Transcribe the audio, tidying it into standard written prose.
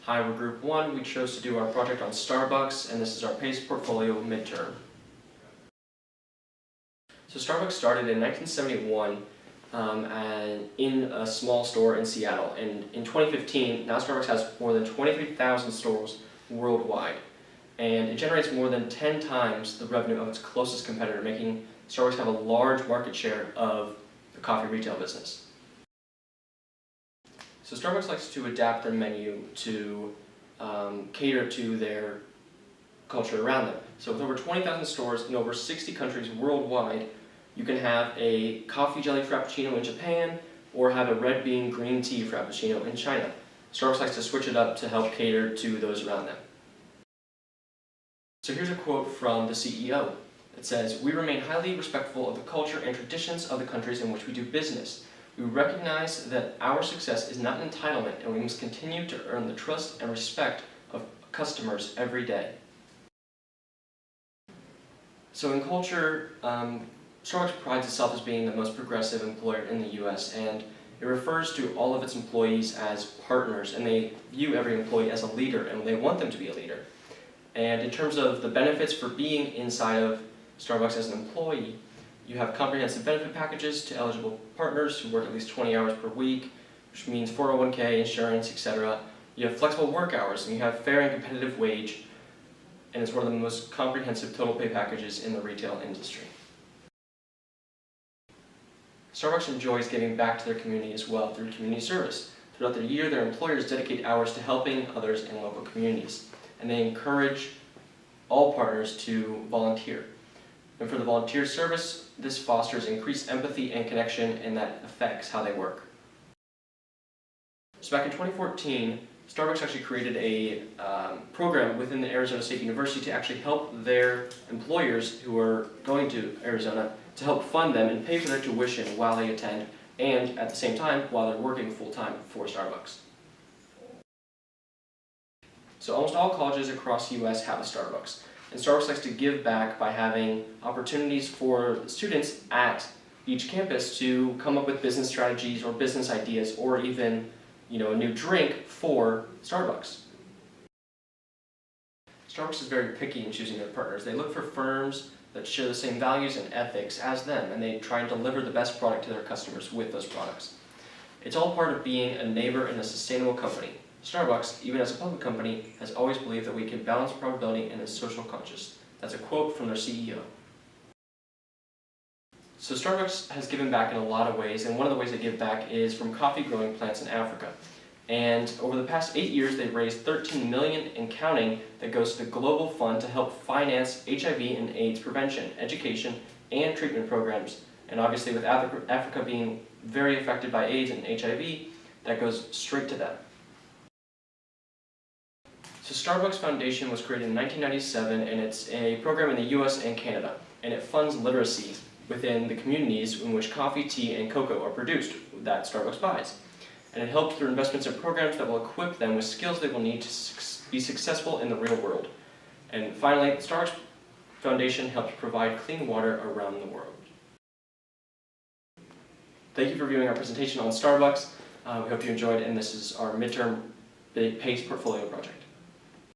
Hi, we're Group 1. We chose to do our project on Starbucks, and this is our PACE portfolio midterm. So Starbucks started in 1971 in a small store in Seattle, and in 2015, now Starbucks has more than 23,000 stores worldwide, and it generates more than 10 times the revenue of its closest competitor, making Starbucks have a large market share of the coffee retail business. So Starbucks likes to adapt their menu to cater to their culture around them. So with over 20,000 stores in over 60 countries worldwide, you can have a coffee jelly frappuccino in Japan or have a red bean green tea frappuccino in China. Starbucks likes to switch it up to help cater to those around them. So here's a quote from the CEO. It says, "We remain highly respectful of the culture and traditions of the countries in which we do business. We recognize that our success is not an entitlement, and we must continue to earn the trust and respect of customers every day." So in culture, Starbucks prides itself as being the most progressive employer in the US, and it refers to all of its employees as partners, and they view every employee as a leader, and they want them to be a leader. And in terms of the benefits for being inside of Starbucks as an employee, you have comprehensive benefit packages to eligible partners who work at least 20 hours per week, which means 401k, insurance, etc. You have flexible work hours, and you have fair and competitive wage, and it's one of the most comprehensive total pay packages in the retail industry. Starbucks enjoys giving back to their community as well through community service. Throughout the year, their employers dedicate hours to helping others in local communities, and they encourage all partners to volunteer. And for the volunteer service, this fosters increased empathy and connection, and that affects how they work. So back in 2014, Starbucks actually created a program within the Arizona State University to actually help their employers who are going to Arizona to help fund them and pay for their tuition while they attend, and at the same time while they're working full-time for Starbucks. So almost all colleges across the US have a Starbucks. And Starbucks likes to give back by having opportunities for students at each campus to come up with business strategies or business ideas, or even, a new drink for Starbucks. Starbucks is very picky in choosing their partners. They look for firms that share the same values and ethics as them, and they try and deliver the best product to their customers with those products. It's all part of being a neighbor and a sustainable company. Starbucks, even as a public company, has always believed that we can balance profitability and is social conscious. That's a quote from their CEO. So Starbucks has given back in a lot of ways, and one of the ways they give back is from coffee growing plants in Africa. And over the past 8 years, they've raised $13 million and counting that goes to the Global Fund to help finance HIV and AIDS prevention, education, and treatment programs. And obviously with Africa being very affected by AIDS and HIV, that goes straight to them. So Starbucks Foundation was created in 1997, and it's a program in the US and Canada, and it funds literacy within the communities in which coffee, tea, and cocoa are produced that Starbucks buys. And it helps through investments in programs that will equip them with skills they will need to be successful in the real world. And finally, the Starbucks Foundation helps provide clean water around the world. Thank you for viewing our presentation on Starbucks. We hope you enjoyed, and this is our midterm PACE portfolio project.